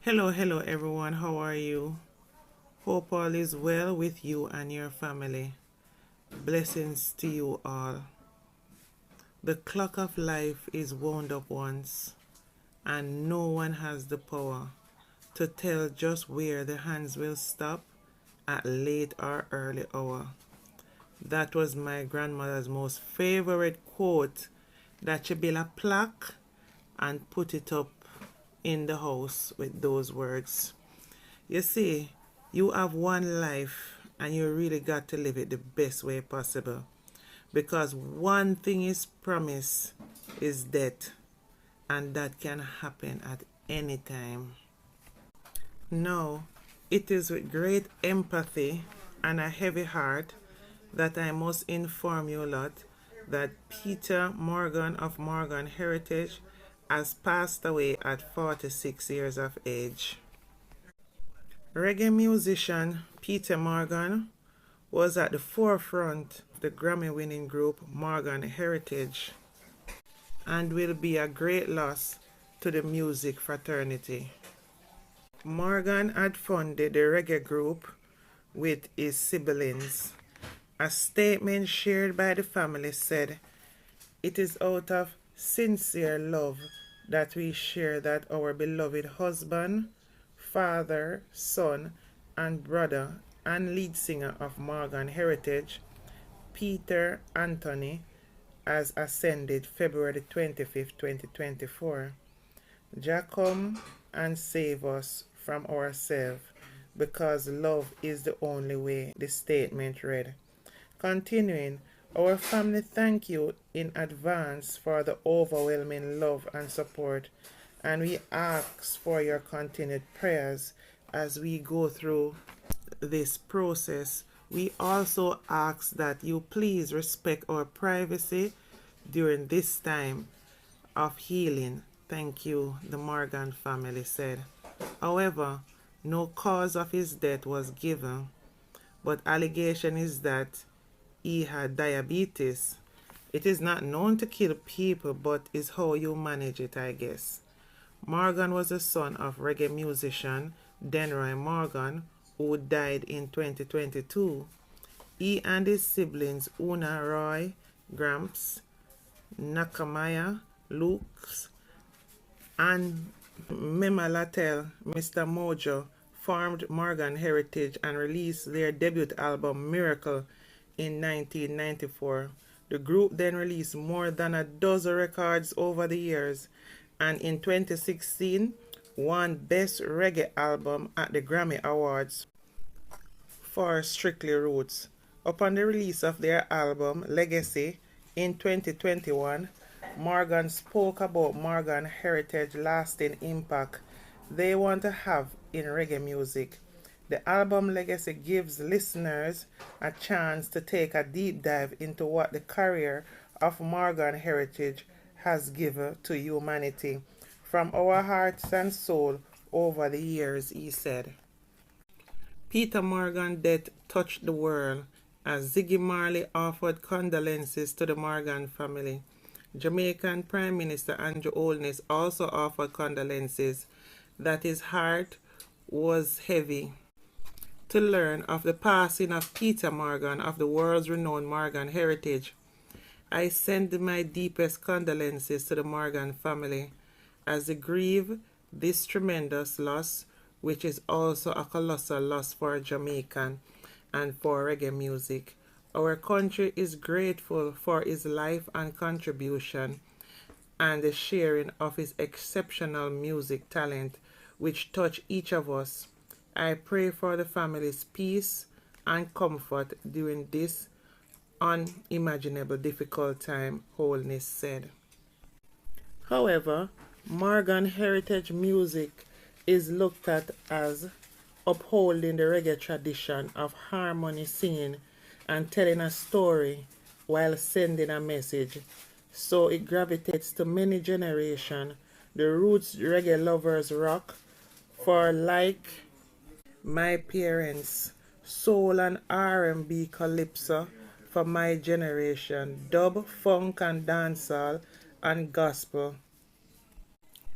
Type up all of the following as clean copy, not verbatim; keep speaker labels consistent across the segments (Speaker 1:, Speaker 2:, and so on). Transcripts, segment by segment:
Speaker 1: Hello everyone. How are you? Hope all is well with you and your family. Blessings to you all. The clock of life is wound up once, and no one has the power to tell just where the hands will stop at late or early hour. That was my grandmother's most favorite quote, that she built a plaque and put it up in the house with those words. You see, you have one life and you really got to live it the best way possible, because one thing is promised is death, and that can happen at any time. Now, it is with great empathy and a heavy heart that I must inform you lot that Peetah Morgan of Morgan Heritage has passed away at 46 years of age. Reggae musician Peetah Morgan was at the forefront of the Grammy-winning group Morgan Heritage and will be a great loss to the music fraternity. Morgan had funded the reggae group with his siblings. A statement shared by the family said, "It is out of sincere love that we share that our beloved husband, father, son, and brother and lead singer of Morgan Heritage, Peter Anthony, has ascended February 25, 2024. Jah come and save us from ourselves, because love is the only way," the statement read. Continuing, "Our family thank you in advance for the overwhelming love and support, and we ask for your continued prayers as we go through this process. We also ask that you please respect our privacy during this time of healing. Thank you," the Morgan family said. However, no cause of his death was given, but allegation is that he had diabetes. It is not known to kill people, but is how you manage it, I guess. Morgan was the son of reggae musician Denroy Morgan, who died in 2022. He and his siblings Una Roy, Gramps, Nakamaya, Lukes, and Mema Latel, Mr. Mojo, formed Morgan Heritage and released their debut album Miracle in 1994. The group then released more than a dozen records over the years, and in 2016 won Best Reggae Album at the Grammy Awards for Strictly Roots. Upon the release of their album Legacy in 2021, Morgan spoke about Morgan Heritage lasting impact they want to have in reggae music. The album Legacy gives listeners a chance to take a deep dive into what the career of Morgan Heritage has given to humanity from our hearts and soul over the years, he said. Peetah Morgan's death touched the world as Ziggy Marley offered condolences to the Morgan family. Jamaican Prime Minister Andrew Holness also offered condolences, that his heart was heavy to learn of the passing of Peetah Morgan of the world's renowned Morgan Heritage. "I send my deepest condolences to the Morgan family as they grieve this tremendous loss, which is also a colossal loss for Jamaican and for reggae music. Our country is grateful for his life and contribution and the sharing of his exceptional music talent, which touch each of us. I pray for the family's peace and comfort during this unimaginable difficult time," Holness said. However, Morgan Heritage music is looked at as upholding the reggae tradition of harmony singing and telling a story while sending a message, so it gravitates to many generations. The roots reggae lovers rock for, like my parents, soul and R&B calypso for my generation, dub, funk and dancehall and gospel.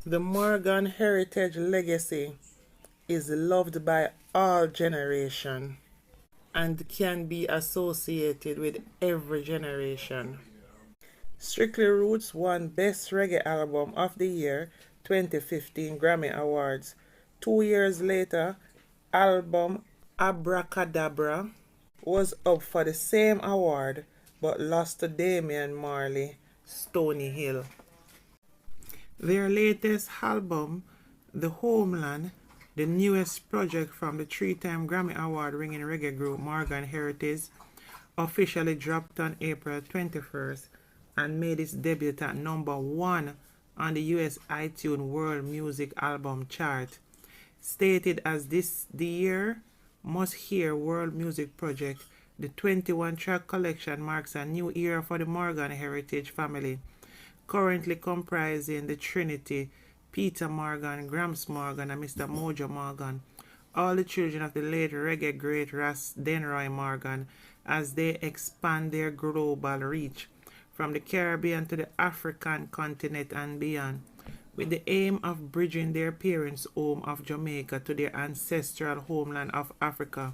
Speaker 1: The Morgan Heritage legacy is loved by all generations and can be associated with every generation. Strictly Roots won Best Reggae Album of the Year 2015 Grammy Awards. 2 years later, album Abracadabra was up for the same award but lost to Damian Marley, Stony Hill. Their latest album, The Homeland, the newest project from the three-time Grammy Award-winning reggae group Morgan Heritage, officially dropped on April 21st and made its debut at #1 on the US iTunes World Music Album Chart. Stated as the year must-hear world music project, the 21-track collection marks a new era for the Morgan Heritage family, currently comprising the Trinity, Peetah Morgan, Gramps Morgan, and Mr. Mojo Morgan, all the children of the late reggae great Ras Denroy Morgan, as they expand their global reach from the Caribbean to the African continent and beyond, with the aim of bridging their parents' home of Jamaica to their ancestral homeland of Africa.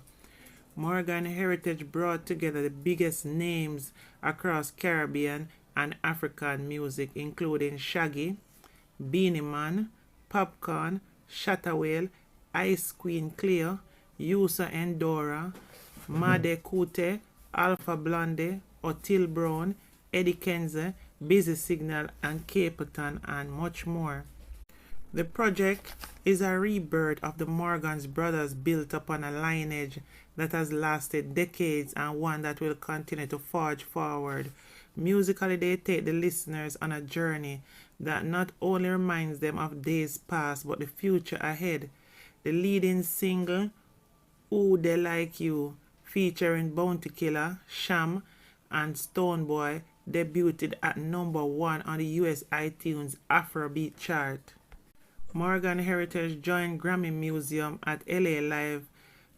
Speaker 1: Morgan Heritage brought together the biggest names across Caribbean and African music, including Shaggy, Beenie Man, Popcorn, Shattawale, Ice Queen Cleo, Yusa Endora, Made Kute, Alpha Blonde, Otil Brown, Eddie Kenze, Busy Signal, and Capleton, and much more. The project is a rebirth of the Morgans brothers built upon a lineage that has lasted decades and one that will continue to forge forward. Musically, they take the listeners on a journey that not only reminds them of days past but the future ahead. The leading single, Who They Like You, featuring Bounty Killer, Sham, and Stonebwoy, debuted at #1 on the US iTunes Afrobeat chart. Morgan Heritage joined Grammy Museum at LA Live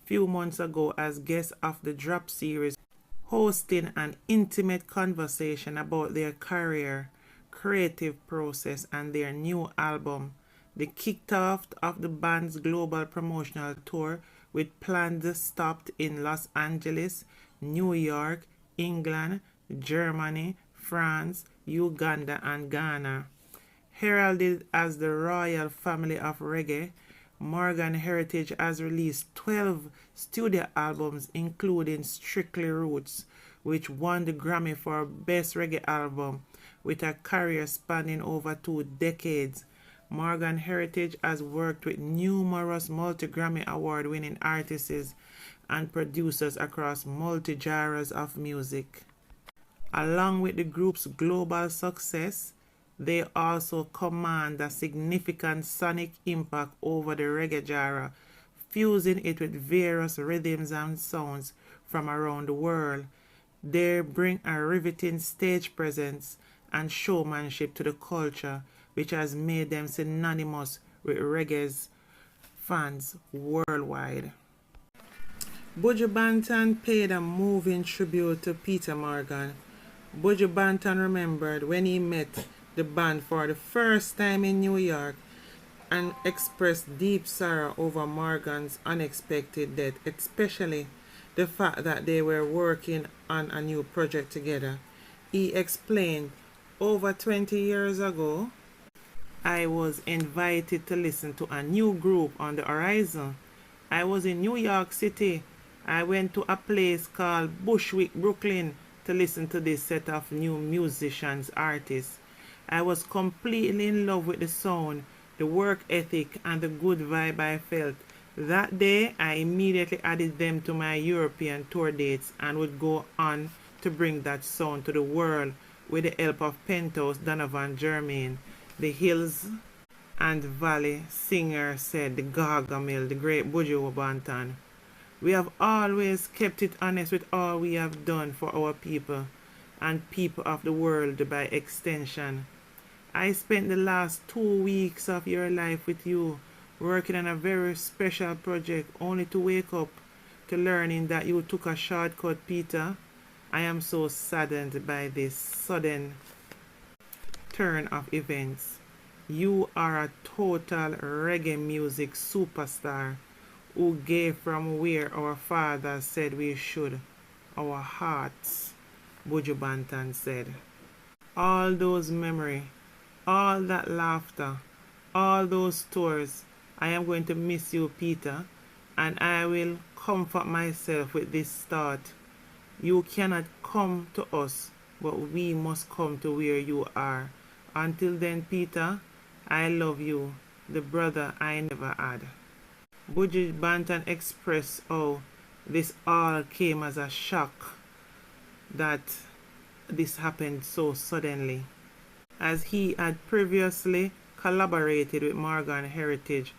Speaker 1: few months ago as guest of the Drop series, hosting an intimate conversation about their career, creative process, and their new album. They kicked off the band's global promotional tour with planned stops in Los Angeles, New York, England, Germany, France, Uganda, and Ghana. Heralded as the royal family of reggae, Morgan Heritage has released 12 studio albums, including Strictly Roots, which won the Grammy for Best Reggae Album, with a career spanning over 2 decades. Morgan Heritage has worked with numerous multi-Grammy award-winning artists and producers across multi-genres of music. Along with the group's global success, they also command a significant sonic impact over the reggae genre, fusing it with various rhythms and sounds from around the world. They bring a riveting stage presence and showmanship to the culture, which has made them synonymous with reggae's fans worldwide. Buju Banton paid a moving tribute to Peetah Morgan. Buju Banton remembered when he met the band for the first time in New York and expressed deep sorrow over Morgan's unexpected death, especially the fact that they were working on a new project together. He explained, "Over 20 years ago, I was invited to listen to a new group on the horizon. I was in New York City. I went to a place called Bushwick, Brooklyn, to listen to this set of new musicians, artists. I was completely in love with the sound, the work ethic, and the good vibe I felt. That day, I immediately added them to my European tour dates and would go on to bring that sound to the world with the help of Penthouse, Donovan Germain, the Hills and Valley singer," said the Gargamel, the great Buju Banton. "We have always kept it honest with all we have done for our people and people of the world by extension. I spent the last 2 weeks of your life with you, working on a very special project, only to wake up to learning that you took a shortcut, Peetah. I am so saddened by this sudden turn of events. You are a total reggae music superstar who gave from where our fathers said we should, our hearts, Buju Banton said. All those memory, all that laughter, all those tours, I am going to miss you, Peetah, and I will comfort myself with this thought. You cannot come to us, but we must come to where you are. Until then, Peetah, I love you, the brother I never had. Buju Banton expressed how this all came as a shock that this happened so suddenly, as he had previously collaborated with Morgan Heritage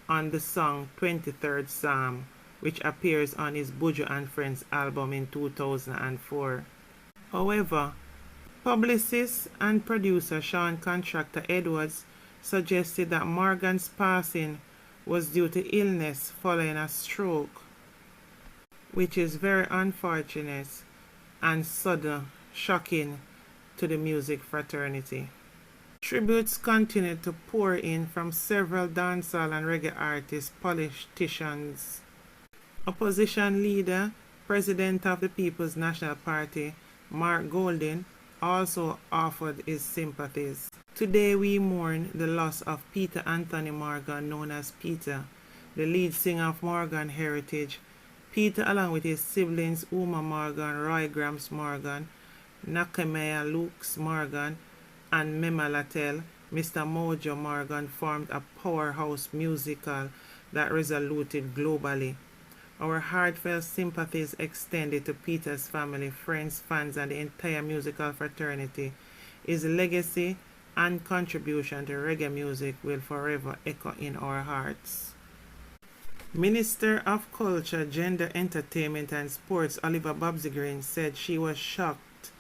Speaker 1: on the song 23rd Psalm, which appears on his Buju and Friends album in 2004. However, publicist and producer Sean Contractor Edwards suggested that Morgan's passing was due to illness following a stroke, which is very unfortunate and sudden, shocking to the music fraternity. Tributes continued to pour in from several dancehall and reggae artists, politicians. Opposition leader, President of the People's National Party, Mark Golding, also offered his sympathies. Today we mourn the loss of Peetah Anthony Morgan, known as Peetah, the lead singer of Morgan Heritage. Peetah, along with his siblings Uma Morgan, Roy Grams Morgan, Nakemea Lukes Morgan, and Mema Latel, Mr. Mojo Morgan, formed a powerhouse musical that resonated globally. Our heartfelt sympathies extended to Peetah's family, friends, fans, and the entire musical fraternity. His legacy and contribution to reggae music will forever echo in our hearts. Minister of Culture, Gender, Entertainment and Sports Oliver Babsy said she was shocked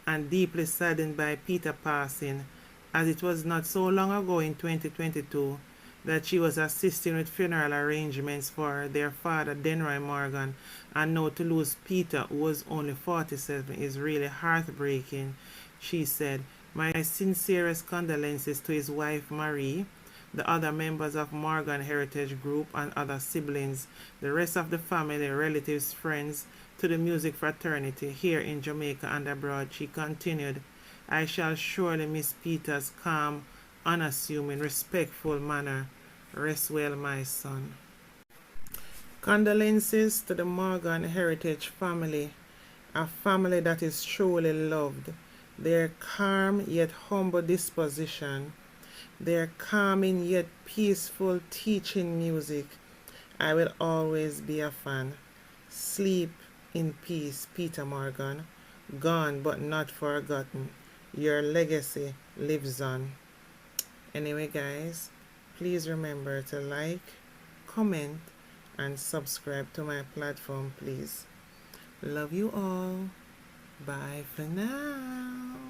Speaker 1: and deeply saddened by Peetah passing, as it was not so long ago in 2022 that she was assisting with funeral arrangements for their father Denroy Morgan, and now to lose Peetah, who was only 47, is really heartbreaking. She said, "My sincerest condolences to his wife Marie, the other members of Morgan Heritage Group and other siblings, the rest of the family, relatives, friends, to the music fraternity here in Jamaica and abroad." She continued, "I shall surely miss Peetah's calm, unassuming, respectful manner. Rest well, my son." Condolences to the Morgan Heritage family, a family that is truly loved. Their calm yet humble disposition, their calming yet peaceful teaching music. I will always be a fan. Sleep in peace, Peetah Morgan. Gone but not forgotten. Your legacy lives on. Anyway, guys, please remember to like, comment, and subscribe to my platform, please. Love you all. Bye for now.